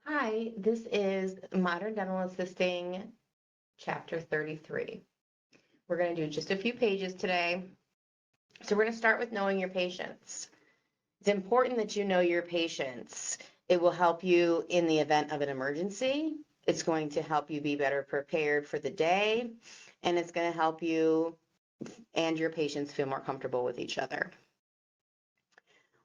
Hi, this is Modern Dental Assisting, Chapter 33. We're going to do just a few pages today. So we're going to start with knowing your patients. It's important that you know your patients. It will help you in the event of an emergency. It's going to help you be better prepared for the day, and it's going to help you and your patients feel more comfortable with each other.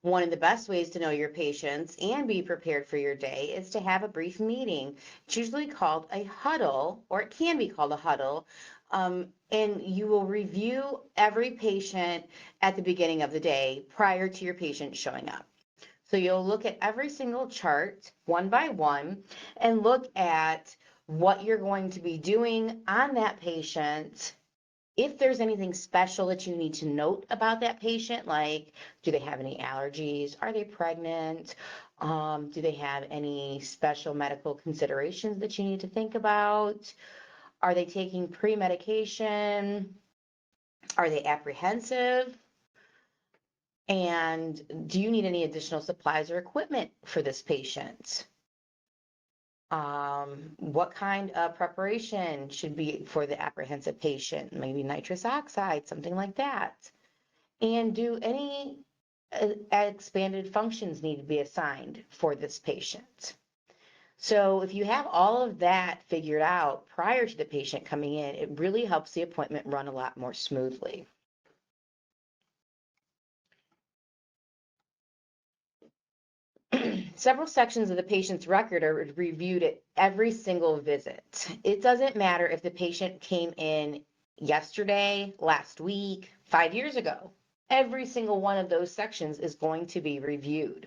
One of the best ways to know your patients and be prepared for your day is to have a brief meeting. It's usually called a huddle, or it can be called a huddle, and you will review every patient at the beginning of the day prior to your patient showing up. So you'll look at every single chart one by one and look at what you're going to be doing on that patient. If there's anything special that you need to note about that patient, like do they have any allergies? Are they pregnant? Do they have any special medical considerations that you need to think about? Are they taking pre-medication? Are they apprehensive? And do you need any additional supplies or equipment for this patient? What kind of preparation should be for the apprehensive patient? Maybe nitrous oxide, something like that. And do any expanded functions need to be assigned for this patient? So if you have all of that figured out prior to the patient coming in, it really helps the appointment run a lot more smoothly. Several sections of the patient's record are reviewed at every single visit. It doesn't matter if the patient came in yesterday, last week, 5 years ago. Every single one of those sections is going to be reviewed.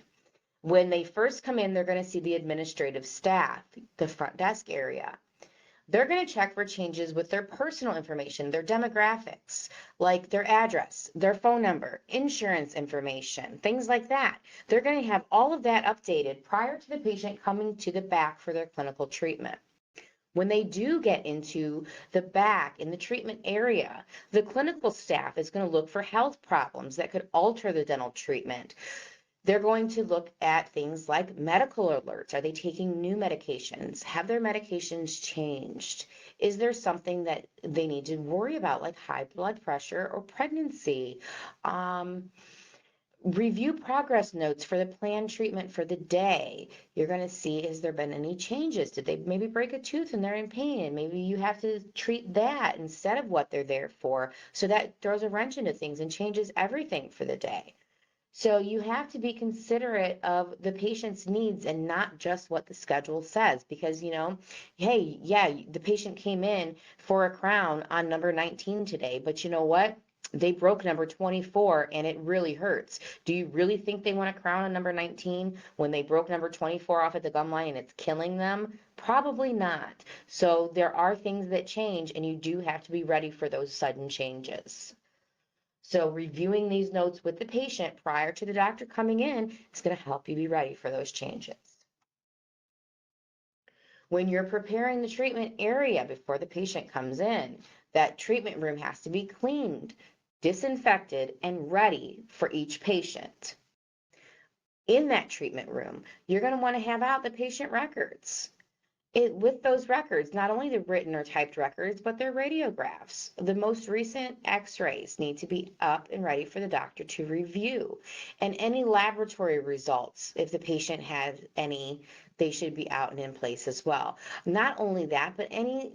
When they first come in, they're going to see the administrative staff, the front desk area. They're going to check for changes with their personal information, their demographics, like their address, their phone number, insurance information, things like that. They're going to have all of that updated prior to the patient coming to the back for their clinical treatment. When they do get into the back in the treatment area, the clinical staff is going to look for health problems that could alter the dental treatment. They're going to look at things like medical alerts. Are they taking new medications? Have their medications changed? Is there something that they need to worry about, like high blood pressure or pregnancy? Review progress notes for the planned treatment for the day. You're going to see, has there been any changes? Did they maybe break a tooth and they're in pain? And maybe you have to treat that instead of what they're there for. So that throws a wrench into things and changes everything for the day. So you have to be considerate of the patient's needs and not just what the schedule says, because, hey, yeah, the patient came in for a crown on number 19 today, but you know what? They broke number 24 and it really hurts. Do you really think they want a crown on number 19 when they broke number 24 off at the gum line and it's killing them? Probably not. So there are things that change and you do have to be ready for those sudden changes. So reviewing these notes with the patient prior to the doctor coming in is going to help you be ready for those changes. When you're preparing the treatment area before the patient comes in, that treatment room has to be cleaned, disinfected, and ready for each patient. In that treatment room, you're going to want to have out the patient records. With those records, not only the written or typed records, but their radiographs. The most recent x-rays need to be up and ready for the doctor to review. And any laboratory results, if the patient has any, they should be out and in place as well. Not only that, but any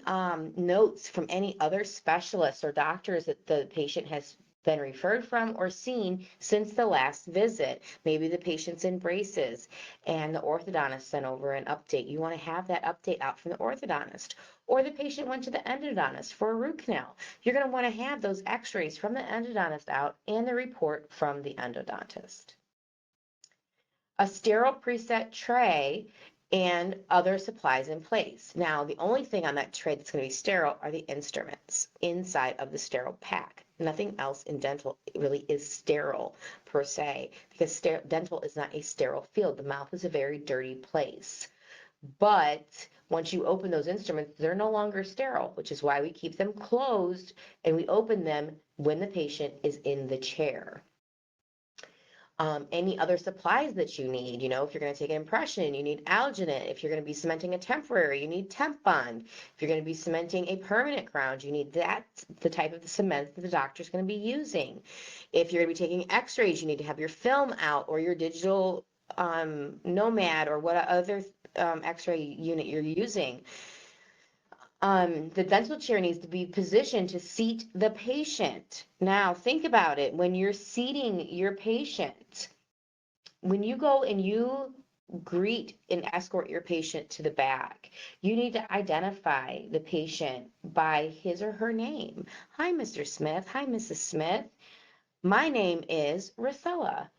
notes from any other specialists or doctors that the patient has been referred from or seen since the last visit. Maybe the patient's in braces and the orthodontist sent over an update. You want to have that update out from the orthodontist. Or the patient went to the endodontist for a root canal. You're going to want to have those x-rays from the endodontist out and the report from the endodontist. A sterile preset tray and other supplies in place. Now, the only thing on that tray that's going to be sterile are the instruments inside of the sterile pack. Nothing else in dental really is sterile per se, because dental is not a sterile field. The mouth is a very dirty place. But once you open those instruments, they're no longer sterile, which is why we keep them closed and we open them when the patient is in the chair. Any other supplies that you need. You know, if you're going to take an impression, you need alginate. If you're going to be cementing a temporary, you need temp bond. If you're going to be cementing a permanent ground, you need the type of the cement that the doctor's going to be using. If you're going to be taking x-rays, you need to have your film out or your digital nomad or what other x-ray unit you're using. The dental chair needs to be positioned to seat the patient. Now, think about it. When you're seating your patient, when you go and you greet and escort your patient to the back, you need to identify the patient by his or her name. Hi, Mr. Smith. Hi, Mrs. Smith. My name is Rosella.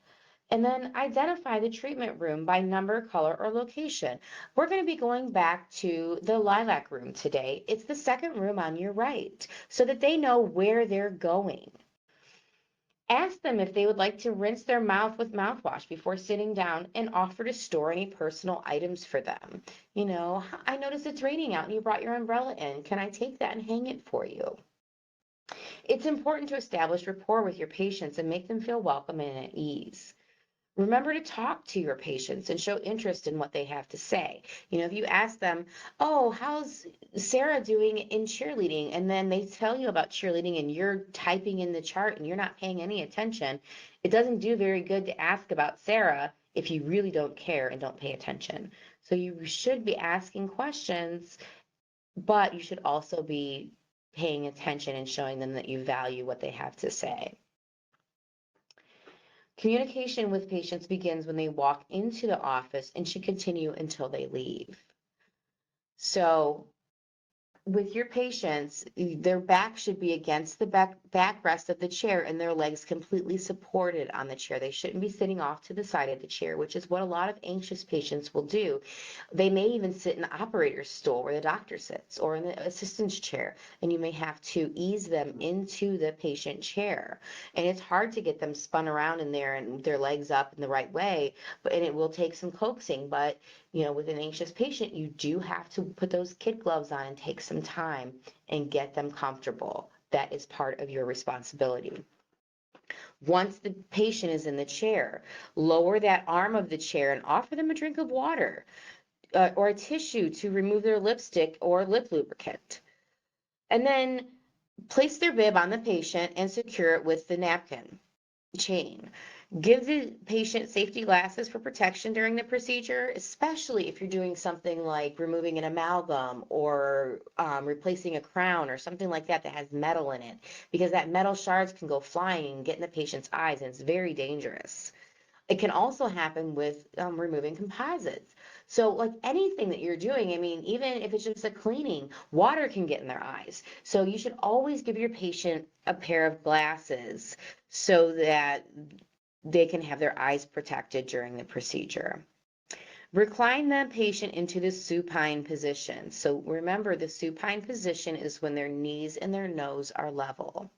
And then identify the treatment room by number, color, or location. We're going to be going back to the lilac room today. It's the second room on your right, so that they know where they're going. Ask them if they would like to rinse their mouth with mouthwash before sitting down and offer to store any personal items for them. You know, I noticed it's raining out and you brought your umbrella in. Can I take that and hang it for you? It's important to establish rapport with your patients and make them feel welcome and at ease. Remember to talk to your patients and show interest in what they have to say. You know, if you ask them, oh, how's Sarah doing in cheerleading? And then they tell you about cheerleading and you're typing in the chart and you're not paying any attention, it doesn't do very good to ask about Sarah if you really don't care and don't pay attention. So you should be asking questions, but you should also be paying attention and showing them that you value what they have to say. Communication with patients begins when they walk into the office and should continue until they leave. So with your patients, their back should be against the backrest of the chair and their legs completely supported on the chair. They shouldn't be sitting off to the side of the chair, which is what a lot of anxious patients will do. They may even sit in the operator's stool where the doctor sits or in the assistant's chair, and you may have to ease them into the patient chair. And it's hard to get them spun around in there and their legs up in the right way, and it will take some coaxing, but you know, with an anxious patient, you do have to put those kid gloves on and take some time and get them comfortable. That is part of your responsibility. Once the patient is in the chair, lower that arm of the chair and offer them a drink of water or a tissue to remove their lipstick or lip lubricant. And then place their bib on the patient and secure it with the napkin chain. Give the patient safety glasses for protection during the procedure, especially if you're doing something like removing an amalgam or replacing a crown or something like that that has metal in it, because that metal shards can go flying and get in the patient's eyes, and it's very dangerous. It can also happen with removing composites. So like anything that you're doing, I mean, even if it's just a cleaning, water can get in their eyes. So you should always give your patient a pair of glasses so that they can have their eyes protected during the procedure. Recline the patient into the supine position. So remember, the supine position is when their knees and their nose are level.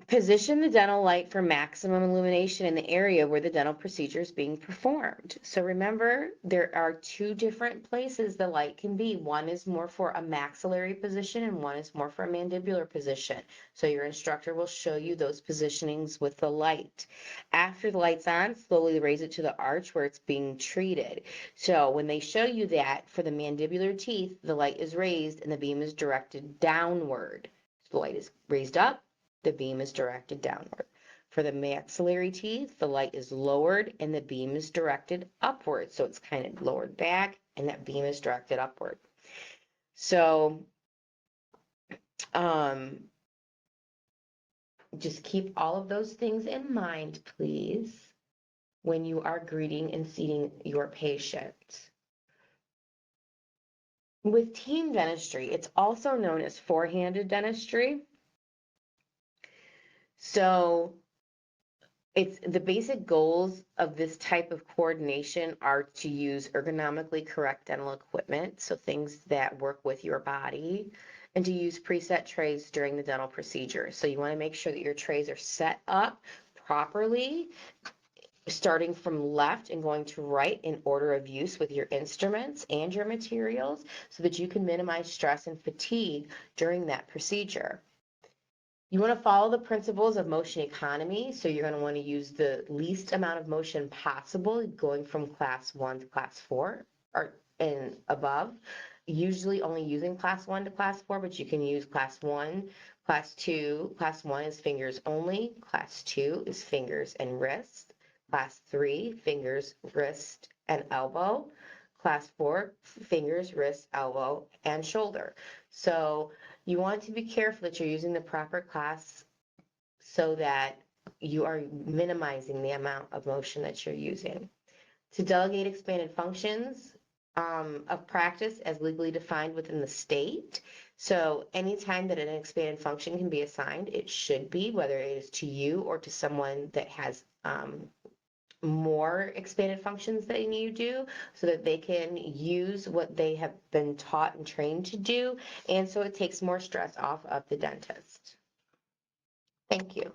Position the dental light for maximum illumination in the area where the dental procedure is being performed. So remember, there are two different places the light can be. One is more for a maxillary position and one is more for a mandibular position. So your instructor will show you those positionings with the light. After the light's on, slowly raise it to the arch where it's being treated. So when they show you that for the mandibular teeth, the light is raised and the beam is directed downward. So the light is raised up, the beam is directed downward. For the maxillary teeth, the light is lowered and the beam is directed upward. So it's kind of lowered back and that beam is directed upward. So just keep all of those things in mind, please, when you are greeting and seating your patient. With team dentistry, it's also known as four-handed dentistry. So it's the basic goals of this type of coordination are to use ergonomically correct dental equipment, so things that work with your body, and to use preset trays during the dental procedure. So you want to make sure that your trays are set up properly, starting from left and going to right in order of use with your instruments and your materials so that you can minimize stress and fatigue during that procedure. You want to follow the principles of motion economy, so you're going to want to use the least amount of motion possible going from class 1 to class 4 or and above. Usually only using class 1 to class 4, but you can use class 1, class 2. Class 1 is fingers only, class 2 is fingers and wrist, class 3 fingers, wrist, and elbow, class 4 fingers, wrist, elbow, and shoulder. So you want to be careful that you're using the proper class so that you are minimizing the amount of motion that you're using. To delegate expanded functions of practice as legally defined within the state. So anytime that an expanded function can be assigned, it should be, whether it is to you or to someone that has more expanded functions than you do, so that they can use what they have been taught and trained to do, and so it takes more stress off of the dentist. Thank you.